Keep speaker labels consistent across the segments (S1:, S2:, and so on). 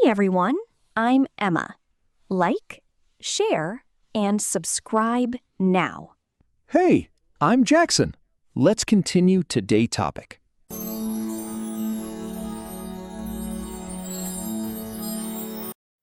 S1: everyone, I'm Emma. Like, share, and subscribe now.
S2: Hey, I'm Jackson. Let's continue today's topic.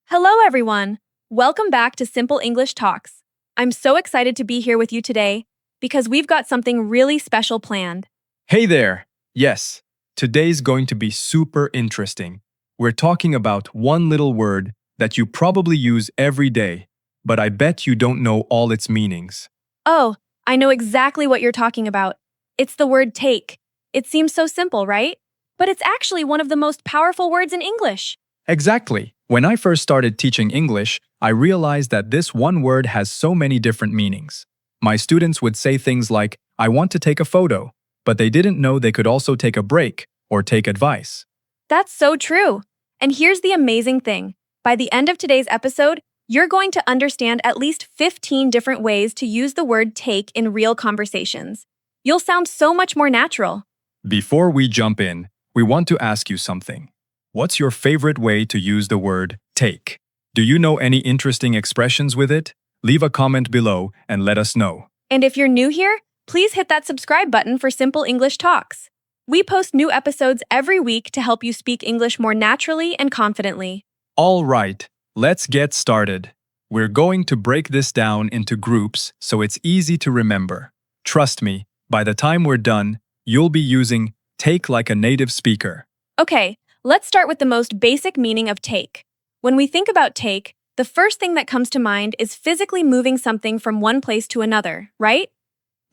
S3: Hello, everyone. Welcome back to Simple English Talks. I'm so excited to be here with you today because we've got something really special planned.
S4: Hey there! Yes, today's going to be super interesting. We're talking about one little word that you probably use every day, but I bet you don't know all its meanings.
S3: Oh, I know exactly what you're talking about. It's the word take. It seems so simple, right? But it's actually one of the most powerful words in English.
S4: Exactly. When I first started teaching English, I realized that this one word has so many different meanings. My students would say things like, "I want to take a photo," but they didn't know they could also take a break or take advice.
S3: That's so true. And here's the amazing thing. By the end of today's episode, you're going to understand at least 15 different ways to use the word take in real conversations. You'll sound so much more natural.
S4: Before we jump in, we want to ask you something. What's your favorite way to use the word take? Do you know any interesting expressions with it? Leave a comment below and let us know.
S3: And if you're new here, please hit that subscribe button for Simple English Talks. We post new episodes every week to help you speak English more naturally and confidently.
S4: All right, let's get started. We're going to break this down into groups so it's easy to remember. Trust me, by the time we're done, you'll be using take like a native speaker.
S3: Okay, let's start with the most basic meaning of take. When we think about take, the first thing that comes to mind is physically moving something from one place to another, right?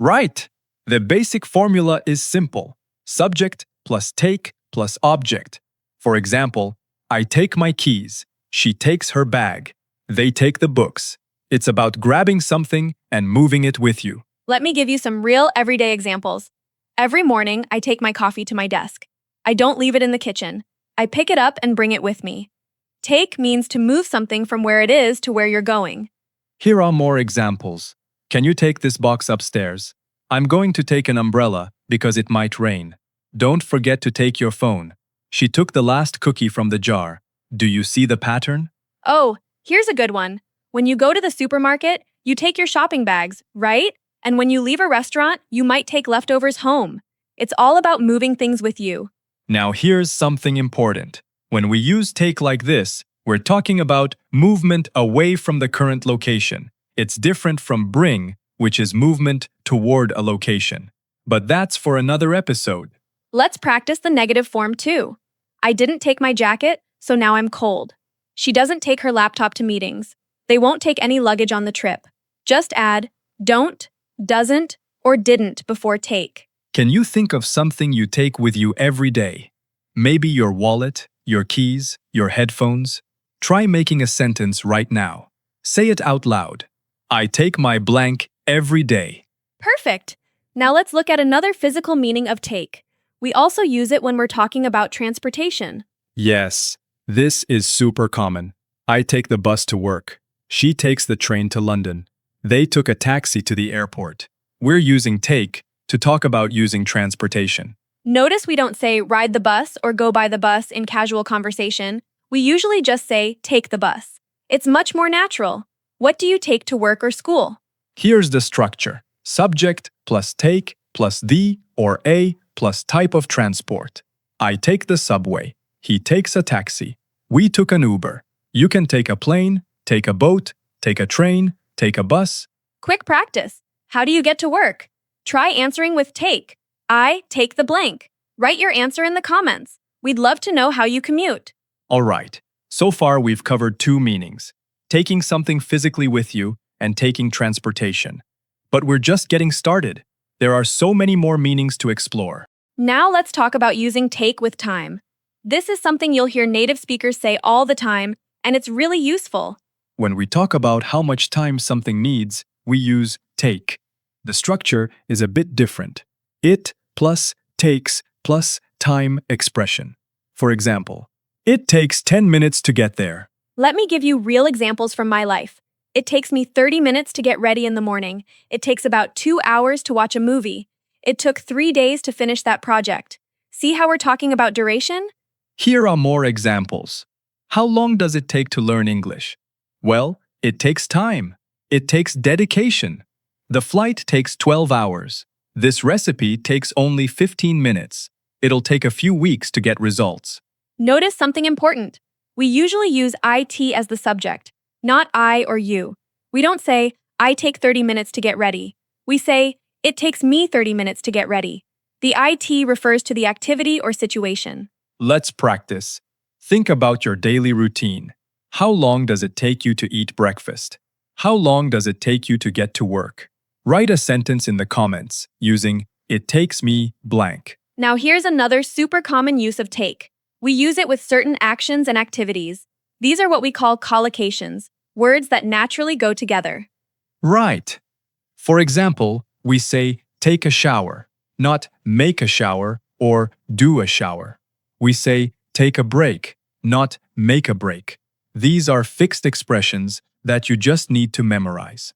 S4: Right! The basic formula is simple. Subject plus take plus object. For example, I take my keys. She takes her bag. They take the books. It's about grabbing something and moving it with you.
S3: Let me give you some real everyday examples. Every morning, I take my coffee to my desk. I don't leave it in the kitchen. I pick it up and bring it with me. Take means to move something from where it is to where you're going.
S4: Here are more examples. Can you take this box upstairs? I'm going to take an umbrella because it might rain. Don't forget to take your phone. She took the last cookie from the jar. Do you see the pattern?
S3: Oh, here's a good one. When you go to the supermarket, you take your shopping bags, right? And when you leave a restaurant, you might take leftovers home. It's all about moving things with you.
S4: Now here's something important. When we use take like this, we're talking about movement away from the current location. It's different from bring, which is movement toward a location. But that's for another episode.
S3: Let's practice the negative form too. I didn't take my jacket, so now I'm cold. She doesn't take her laptop to meetings. They won't take any luggage on the trip. Just add don't, doesn't, or didn't before take.
S4: Can you think of something you take with you every day? Maybe your wallet, your keys, your headphones? Try making a sentence right now. Say it out loud. I take my blank every day.
S3: Perfect. Now let's look at another physical meaning of take. We also use it when we're talking about transportation.
S4: Yes, this is super common. I take the bus to work. She takes the train to London. They took a taxi to the airport. We're using take to talk about using transportation.
S3: Notice we don't say ride the bus or go by the bus in casual conversation. We usually just say take the bus. It's much more natural. What do you take to work or school?
S4: Here's the structure. Subject plus take plus the or a plus type of transport. I take the subway. He takes a taxi. We took an Uber. You can take a plane, take a boat, take a train, take a bus.
S3: Quick practice. How do you get to work? Try answering with take. I take the blank. Write your answer in the comments. We'd love to know how you commute.
S4: All right. So far we've covered two meanings. Taking something physically with you and taking transportation. But we're just getting started. There are so many more meanings to explore.
S3: Now let's talk about using take with time. This is something you'll hear native speakers say all the time, and it's really useful.
S4: When we talk about how much time something needs, we use take. The structure is a bit different. It plus takes plus time expression. For example, it takes 10 minutes to get there.
S3: Let me give you real examples from my life. It takes me 30 minutes to get ready in the morning. It takes about 2 hours to watch a movie. It took 3 days to finish that project. See how we're talking about duration?
S4: Here are more examples. How long does it take to learn English? Well, it takes time. It takes dedication. The flight takes 12 hours. This recipe takes only 15 minutes. It'll take a few weeks to get results.
S3: Notice something important. We usually use IT as the subject, not I or you. We don't say, I take 30 minutes to get ready. We say, it takes me 30 minutes to get ready. The IT refers to the activity or situation.
S4: Let's practice. Think about your daily routine. How long does it take you to eat breakfast? How long does it take you to get to work? Write a sentence in the comments using "It takes me blank."
S3: Now here's another super common use of take. We use it with certain actions and activities. These are what we call collocations, words that naturally go together.
S4: Right. For example, we say take a shower, not make a shower or do a shower. We say take a break, not make a break. These are fixed expressions that you just need to memorize.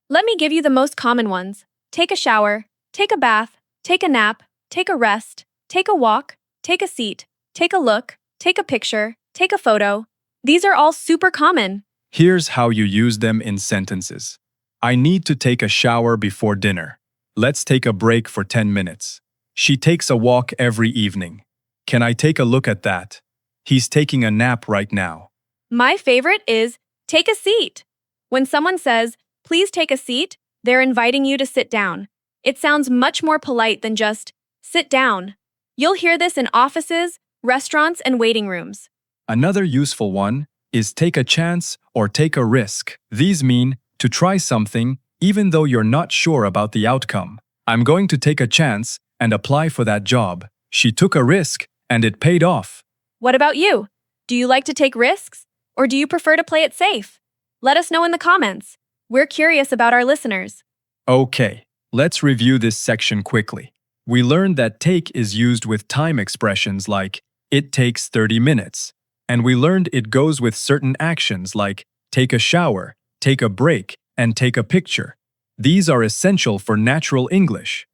S3: Let me give you the most common ones. Take a shower, take a bath, take a nap, take a rest, take a walk, take a seat, take a look, take a picture, take a photo. These are all super common.
S4: Here's how you use them in sentences. I need to take a shower before dinner. Let's take a break for 10 minutes. She takes a walk every evening. Can I take a look at that? He's taking a nap right now.
S3: My favorite is take a seat. When someone says, please take a seat, they're inviting you to sit down. It sounds much more polite than just sit down. You'll hear this in offices, restaurants, and waiting rooms.
S4: Another useful one is take a chance or take a risk. These mean to try something even though you're not sure about the outcome. I'm going to take a chance and apply for that job. She took a risk and it paid off.
S3: What about you? Do you like to take risks? Or do you prefer to play it safe? Let us know in the comments. We're curious about our listeners.
S4: Okay, let's review this section quickly. We learned that take is used with time expressions like it takes 30 minutes. And we learned it goes with certain actions like take a shower, take a break, and take a picture. These are essential for natural English.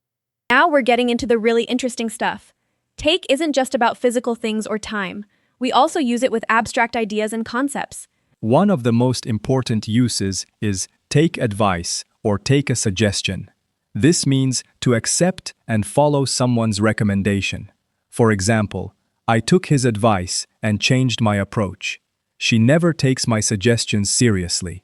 S3: Now we're getting into the really interesting stuff. Take isn't just about physical things or time. We also use it with abstract ideas and concepts.
S4: One of the most important uses is take advice or take a suggestion. This means to accept and follow someone's recommendation. For example, I took his advice and changed my approach. She never takes my suggestions seriously.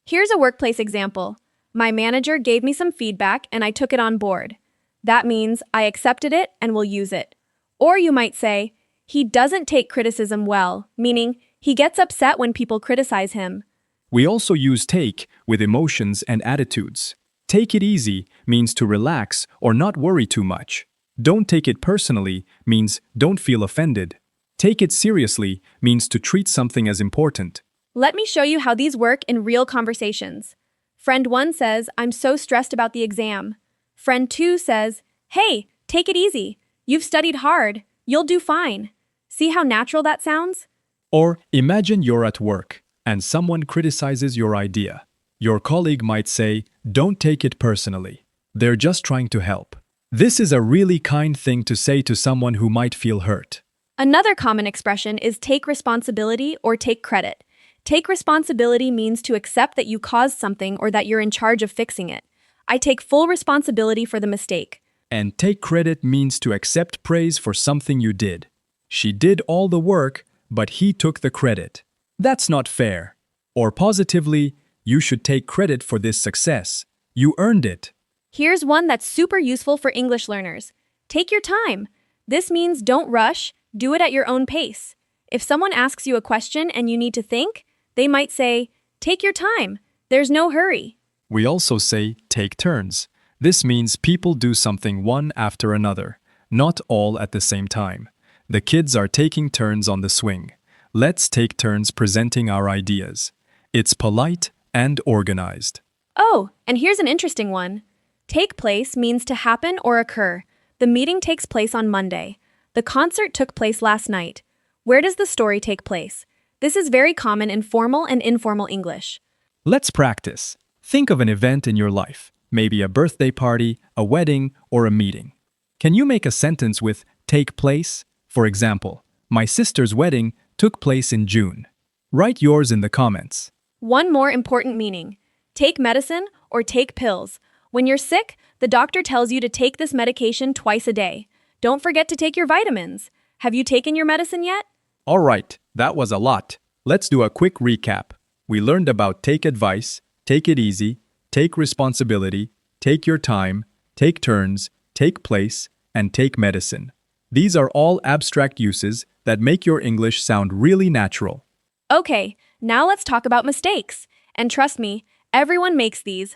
S3: Here's a workplace example. My manager gave me some feedback and I took it on board. That means I accepted it and will use it. Or you might say, he doesn't take criticism well, meaning he gets upset when people criticize him.
S4: We also use take with emotions and attitudes. Take it easy means to relax or not worry too much. Don't take it personally means don't feel offended. Take it seriously means to treat something as important.
S3: Let me show you how these work in real conversations. Friend 1 says, I'm so stressed about the exam. Friend 2 says, hey, take it easy. You've studied hard. You'll do fine. See how natural that sounds?
S4: Or imagine you're at work and someone criticizes your idea. Your colleague might say, don't take it personally. They're just trying to help. This is a really kind thing to say to someone who might feel hurt.
S3: Another common expression is take responsibility or take credit. Take responsibility means to accept that you caused something or that you're in charge of fixing it. I take full responsibility for the mistake.
S4: And take credit means to accept praise for something you did. She did all the work, but he took the credit. That's not fair. Or positively, you should take credit for this success. You earned it.
S3: Here's one that's super useful for English learners. Take your time. This means don't rush, do it at your own pace. If someone asks you a question and you need to think, they might say, take your time. There's no hurry.
S4: We also say take turns. This means people do something one after another, not all at the same time. The kids are taking turns on the swing. Let's take turns presenting our ideas. It's polite and organized.
S3: Oh, and here's an interesting one. Take place means to happen or occur. The meeting takes place on Monday. The concert took place last night. Where does the story take place? This is very common in formal and informal English.
S4: Let's practice. Think of an event in your life, maybe a birthday party, a wedding, or a meeting. Can you make a sentence with take place? For example, my sister's wedding took place in June. Write yours in the comments.
S3: One more important meaning. Take medicine or take pills. When you're sick, the doctor tells you to take this medication twice a day. Don't forget to take your vitamins. Have you taken your medicine yet?
S4: All right, that was a lot. Let's do a quick recap. We learned about take advice, take it easy, take responsibility, take your time, take turns, take place, and take medicine. These are all abstract uses that make your English sound really natural.
S3: Okay, now let's talk about mistakes. And trust me, everyone makes these.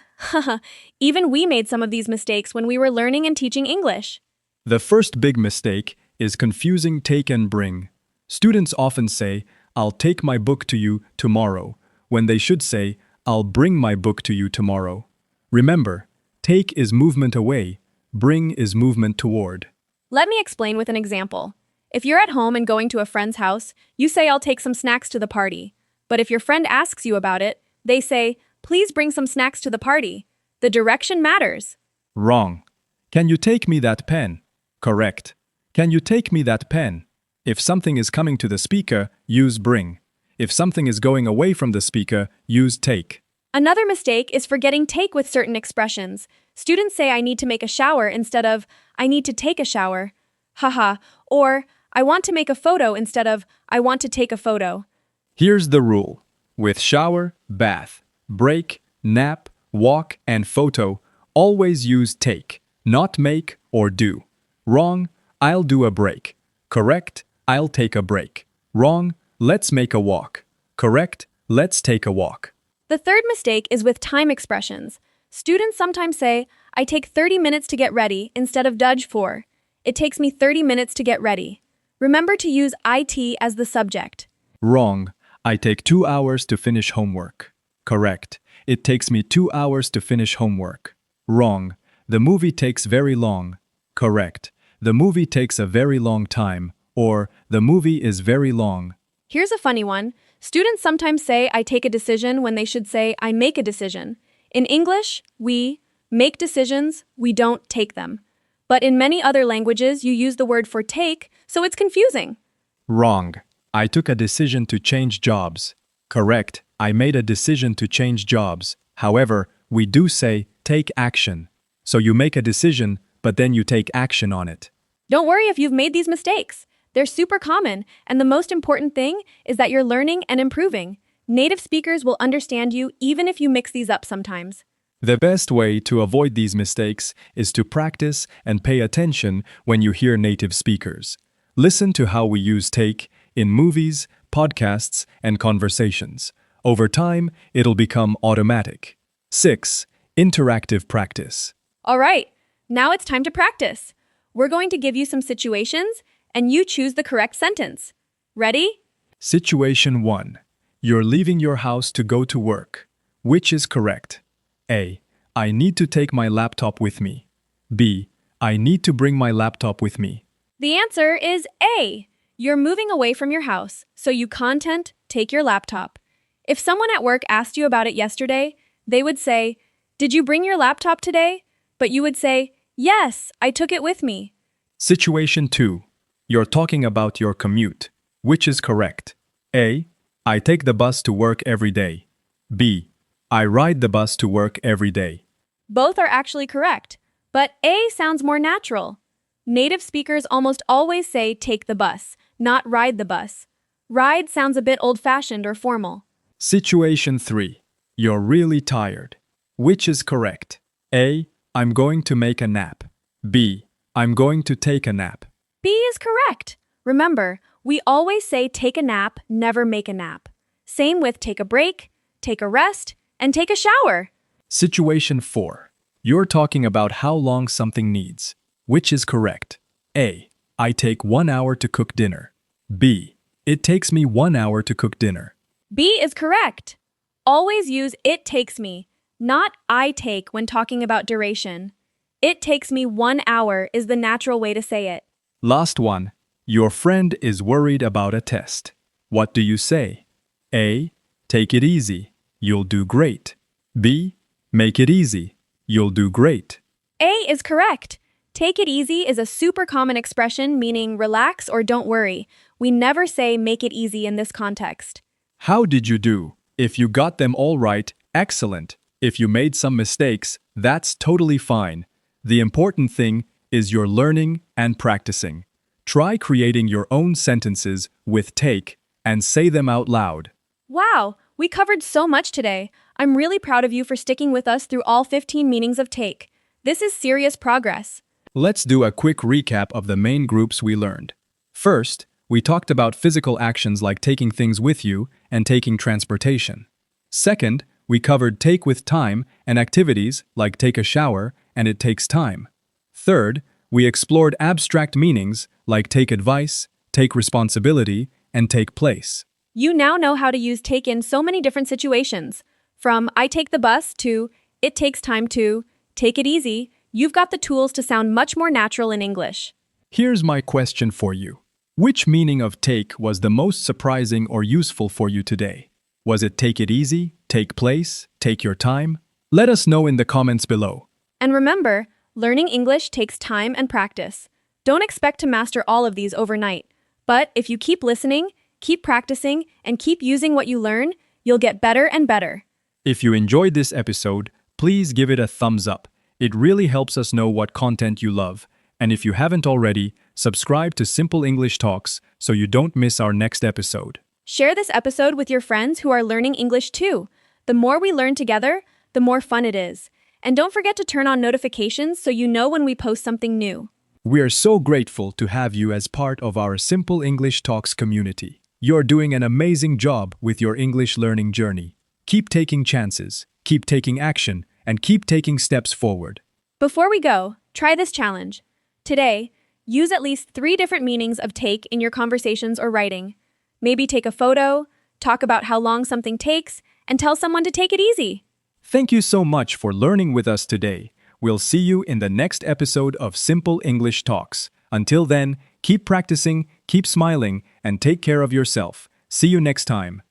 S3: Even we made some of these mistakes when we were learning and teaching English.
S4: The first big mistake is confusing take and bring. Students often say, "I'll take my book to you tomorrow," when they should say, "I'll bring my book to you tomorrow." Remember, take is movement away, bring is movement toward.
S3: Let me explain with an example. If you're at home and going to a friend's house, you say, "I'll take some snacks to the party." But if your friend asks you about it, they say, "Please bring some snacks to the party." The direction matters.
S4: Wrong. Can you take me that pen? Correct. Can you take me that pen? If something is coming to the speaker, use bring. If something is going away from the speaker, use take.
S3: Another mistake is forgetting take with certain expressions. Students say, "I need to make a shower" instead of "I need to take a shower." Haha. Or "I want to make a photo" instead of "I want to take a photo."
S4: Here's the rule. With shower, bath, break, nap, walk, and photo, always use take, not make or do. Wrong, "I'll do a break." Correct, "I'll take a break." Wrong, "Let's make a walk." Correct, "Let's take a walk."
S3: The third mistake is with time expressions. Students sometimes say, "I take 30 minutes to get ready" instead of "dudge for." It takes me 30 minutes to get ready. Remember to use IT as the subject.
S4: Wrong, "I take 2 hours to finish homework." Correct, "It takes me 2 hours to finish homework." Wrong, "The movie takes very long." Correct, "The movie takes a very long time," or "The movie is very long."
S3: Here's a funny one. Students sometimes say, "I take a decision" when they should say, "I make a decision." In English, we make decisions, we don't take them. But in many other languages, you use the word for take, so it's confusing.
S4: Wrong, "I took a decision to change jobs." Correct, "I made a decision to change jobs." However, we do say take action. So you make a decision, but then you take action on it.
S3: Don't worry if you've made these mistakes. They're super common, and the most important thing is that you're learning and improving. Native speakers will understand you even if you mix these up sometimes.
S4: The best way to avoid these mistakes is to practice and pay attention when you hear native speakers. Listen to how we use take in movies, podcasts, and conversations. Over time, it'll become automatic. 6. Interactive practice.
S3: All right, now it's time to practice. We're going to give you some situations, and you choose the correct sentence. Ready?
S4: Situation 1. You're leaving your house to go to work. Which is correct? A. I need to take my laptop with me. B. I need to bring my laptop with me.
S3: The answer is A. You're moving away from your house, so you content, take your laptop. If someone at work asked you about it yesterday, they would say, "Did you bring your laptop today?" But you would say, "Yes, I took it with me."
S4: Situation 2. You're talking about your commute. Which is correct? A. I take the bus to work every day. B. I ride the bus to work every day.
S3: Both are actually correct, but A sounds more natural. Native speakers almost always say take the bus, not ride the bus. Ride sounds a bit old-fashioned or formal.
S4: Situation 3. You're really tired. Which is correct? A. I'm going to make a nap. B. I'm going to take a nap.
S3: B is correct. Remember, we always say take a nap, never make a nap. Same with take a break, take a rest, and take a shower.
S4: Situation 4. You're talking about how long something needs. Which is correct? A. I take 1 hour to cook dinner. B. It takes me 1 hour to cook dinner.
S3: B is correct. Always use it takes me, not I take when talking about duration. It takes me 1 hour is the natural way to say it.
S4: Last one. Your friend is worried about a test. What do you say? A. Take it easy. You'll do great. B. Make it easy. You'll do great.
S3: A is correct. Take it easy is a super common expression meaning relax or don't worry. We never say make it easy in this context.
S4: How did you do? If you got them all right, excellent. If you made some mistakes, that's totally fine. The important thing is you're learning and practicing. Try creating your own sentences with take and say them out loud.
S3: Wow, we covered so much today. I'm really proud of you for sticking with us through all 15 meanings of take. This is serious progress.
S4: Let's do a quick recap of the main groups we learned. First, we talked about physical actions like taking things with you and taking transportation. Second, we covered take with time and activities like take a shower and it takes time. Third, we explored abstract meanings like take advice, take responsibility, and take place.
S3: You now know how to use take in so many different situations. From I take the bus to it takes time to take it easy, you've got the tools to sound much more natural in English.
S4: Here's my question for you. Which meaning of take was the most surprising or useful for you today? Was it take it easy, take place, take your time? Let us know in the comments below.
S3: And remember, learning English takes time and practice. Don't expect to master all of these overnight. But if you keep listening, keep practicing, and keep using what you learn, you'll get better and better.
S4: If you enjoyed this episode, please give it a thumbs up. It really helps us know what content you love. And if you haven't already, subscribe to Simple English Talks so you don't miss our next episode.
S3: Share this episode with your friends who are learning English too. The more we learn together, the more fun it is. And don't forget to turn on notifications so you know when we post something new.
S4: We are so grateful to have you as part of our Simple English Talks community. You're doing an amazing job with your English learning journey. Keep taking chances, keep taking action, and keep taking steps forward.
S3: Before we go, try this challenge. Today, use at least 3 different meanings of take in your conversations or writing. Maybe take a photo, talk about how long something takes, and tell someone to take it easy.
S4: Thank you so much for learning with us today. We'll see you in the next episode of Simple English Talks. Until then, keep practicing, keep smiling, and take care of yourself. See you next time.